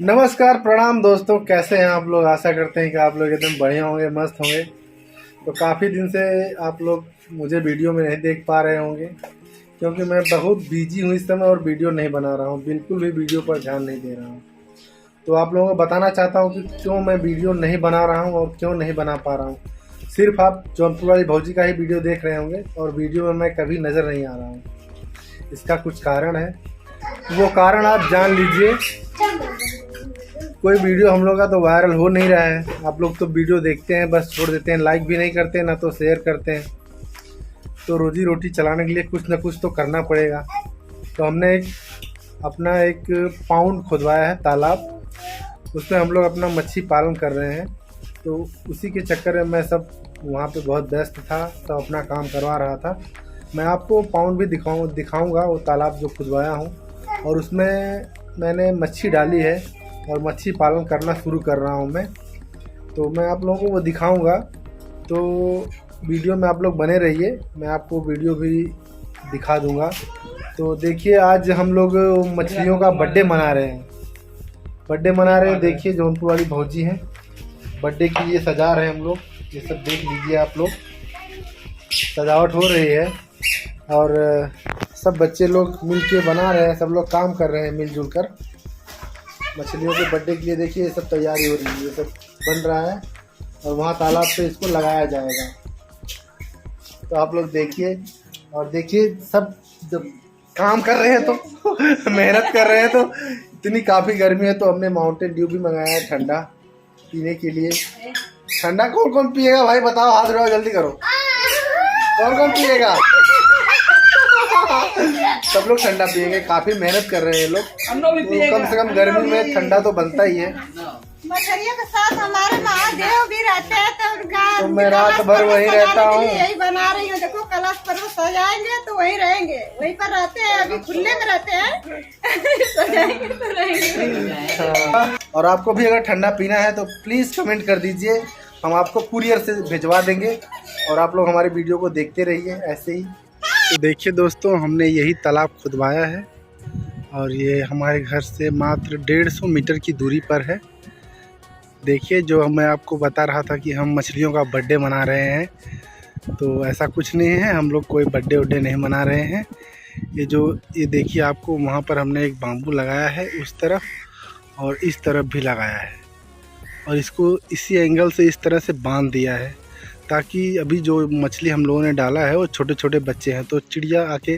नमस्कार, प्रणाम दोस्तों। कैसे हैं आप लोग? आशा करते हैं कि आप लोग एकदम बढ़िया होंगे, मस्त होंगे। तो काफ़ी दिन से आप लोग मुझे वीडियो में नहीं देख पा रहे होंगे क्योंकि मैं बहुत बिजी हूँ इस समय और वीडियो नहीं बना रहा हूँ, बिल्कुल भी वीडियो पर ध्यान नहीं दे रहा हूँ। तो आप लोगों को बताना चाहता हूँ कि क्यों मैं वीडियो नहीं बना रहा हूँ और क्यों नहीं बना पा रहा हूँ। सिर्फ आप जौनपुर वाली भौजी का ही वीडियो देख रहे होंगे और वीडियो में मैं कभी नज़र नहीं आ रहा हूँ। इसका कुछ कारण है, वो कारण आप जान लीजिए। कोई वीडियो हम लोग का तो वायरल हो नहीं रहा है। आप लोग तो वीडियो देखते हैं, बस छोड़ देते हैं, लाइक भी नहीं करते, ना तो शेयर करते हैं। तो रोजी रोटी चलाने के लिए कुछ ना कुछ तो करना पड़ेगा। तो हमने अपना एक पाउंड खुदवाया है तालाब, उसमें हम लोग अपना मच्छी पालन कर रहे हैं। तो उसी के चक्कर में मैं सब वहाँ पे बहुत व्यस्त था, तो अपना काम करवा रहा था। मैं आपको पाउंड भी दिखाऊंगा वो तालाब जो खुदवाया हूँ, और उसमें मैंने मच्छी डाली है और मच्छी पालन करना शुरू कर रहा हूँ मैं। तो मैं आप लोगों को वो दिखाऊंगा, तो वीडियो में आप लोग बने रहिए, मैं आपको वीडियो भी दिखा दूंगा। तो देखिए, आज हम लोग मछलियों का बर्थडे मना रहे हैं। देखिए, जौनपुर वाली भौजी हैं, बर्थडे के लिए सजा रहे हैं हम लोग। ये सब देख लीजिए आप लोग, सजावट हो रही है और सब बच्चे लोग मिल के बना रहे हैं, सब लोग काम कर रहे हैं मिलजुल कर मछलियों के बर्थडे के लिए। देखिए, ये सब तैयारी हो रही है, ये सब बन रहा है और वहाँ तालाब पे इसको लगाया जाएगा। तो आप लोग देखिए, और देखिए सब जब काम कर रहे हैं तो मेहनत कर रहे हैं। तो इतनी काफ़ी गर्मी है तो हमने माउंटेन ड्यू भी मंगाया है ठंडा पीने के लिए। ठंडा कौन कौन पिएगा भाई, बताओ, हाथ उठाओ, जल्दी करो, कौन कौन पिएगा? सब लोग ठंडा पिएंगे, काफी मेहनत कर रहे हैं लोग। तो कम से कम गर्मी में ठंडा तो बनता ही है। मछलियों के साथ हमारे महादेव भी रहते हैं, तो उनका तो मैं रात भर वहीं रहता हूँ, यही बना रही हूँ। देखो, कलश पर वो सजाएंगे तो वहीं रहेंगे, वहीं पर रहते हैं, अभी खुले में रहते हैं। सजाएंगे तो रहेंगे। और आपको भी अगर ठंडा पीना है तो प्लीज कमेंट कर दीजिए, हम आपको कुरियर से भिजवा देंगे। और आप लोग हमारे वीडियो को देखते रहिए ऐसे ही। तो देखिए दोस्तों, हमने यही तालाब खुदवाया है और ये हमारे घर से मात्र 150 मीटर की दूरी पर है। देखिए, जो मैं आपको बता रहा था कि हम मछलियों का बर्थडे मना रहे हैं, तो ऐसा कुछ नहीं है, हम लोग कोई बर्थडे वड्डे नहीं मना रहे हैं। ये देखिए, आपको वहाँ पर हमने एक बाम्बू लगाया है उस तरफ और इस तरफ भी लगाया है, और इसको इसी एंगल से इस तरह से बांध दिया है ताकि अभी जो मछली हम लोगों ने डाला है वो छोटे छोटे बच्चे हैं, तो चिड़िया आके,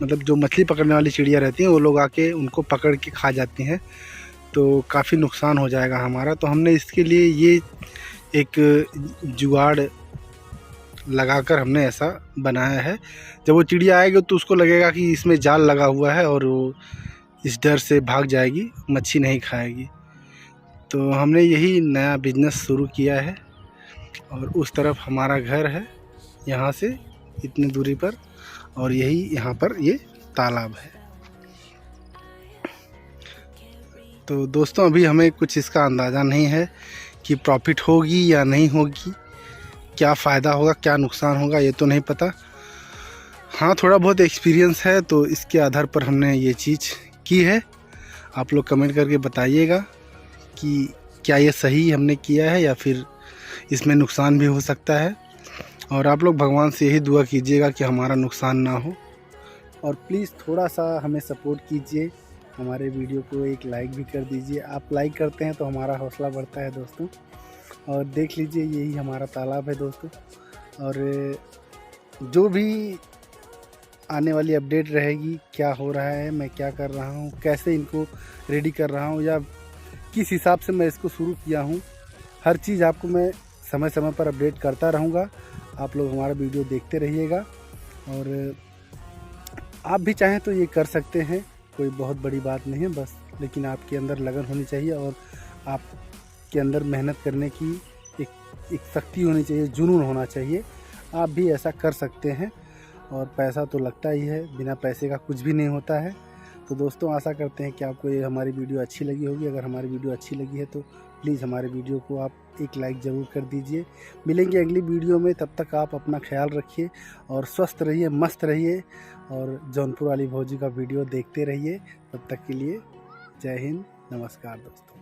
मतलब जो मछली पकड़ने वाली चिड़िया रहती हैं, वो लोग आके उनको पकड़ के खा जाती हैं, तो काफ़ी नुकसान हो जाएगा हमारा। तो हमने इसके लिए ये एक जुगाड़ लगाकर हमने ऐसा बनाया है। जब वो चिड़िया आएगी तो उसको लगेगा कि इसमें जाल लगा हुआ है और वो इस डर से भाग जाएगी, मच्छी नहीं खाएगी। तो हमने यही नया बिजनेस शुरू किया है और उस तरफ हमारा घर है, यहाँ से इतनी दूरी पर, और यही यहाँ पर ये तालाब है। तो दोस्तों, अभी हमें कुछ इसका अंदाज़ा नहीं है कि प्रॉफिट होगी या नहीं होगी, क्या फ़ायदा होगा क्या नुकसान होगा, ये तो नहीं पता। हाँ, थोड़ा बहुत एक्सपीरियंस है, तो इसके आधार पर हमने ये चीज़ की है। आप लोग कमेंट करके बताइएगा कि क्या ये सही हमने किया है या फिर इसमें नुकसान भी हो सकता है। और आप लोग भगवान से यही दुआ कीजिएगा कि हमारा नुकसान ना हो, और प्लीज़ थोड़ा सा हमें सपोर्ट कीजिए, हमारे वीडियो को एक लाइक भी कर दीजिए। आप लाइक करते हैं तो हमारा हौसला बढ़ता है दोस्तों। और देख लीजिए, यही हमारा तालाब है दोस्तों, और जो भी आने वाली अपडेट रहेगी, क्या हो रहा है, मैं क्या कर रहा हूँ, कैसे इनको रेडी कर रहा हूँ, या किस हिसाब से मैं इसको शुरू किया हूँ, हर चीज़ आपको मैं समय समय पर अपडेट करता रहूँगा। आप लोग हमारा वीडियो देखते रहिएगा, और आप भी चाहें तो ये कर सकते हैं, कोई बहुत बड़ी बात नहीं है बस, लेकिन आपके अंदर लगन होनी चाहिए और आपके अंदर मेहनत करने की एक शक्ति होनी चाहिए, जुनून होना चाहिए। आप भी ऐसा कर सकते हैं, और पैसा तो लगता ही है, बिना पैसे का कुछ भी नहीं होता है। तो दोस्तों, आशा करते हैं कि आपको ये हमारी वीडियो अच्छी लगी होगी। अगर हमारी वीडियो अच्छी लगी है तो प्लीज़ हमारे वीडियो को आप एक लाइक ज़रूर कर दीजिए। मिलेंगे अगली वीडियो में, तब तक आप अपना ख्याल रखिए और स्वस्थ रहिए, मस्त रहिए, और जौनपुर वाली भौजी का वीडियो देखते रहिए। तब तक के लिए जय हिंद, नमस्कार दोस्तों।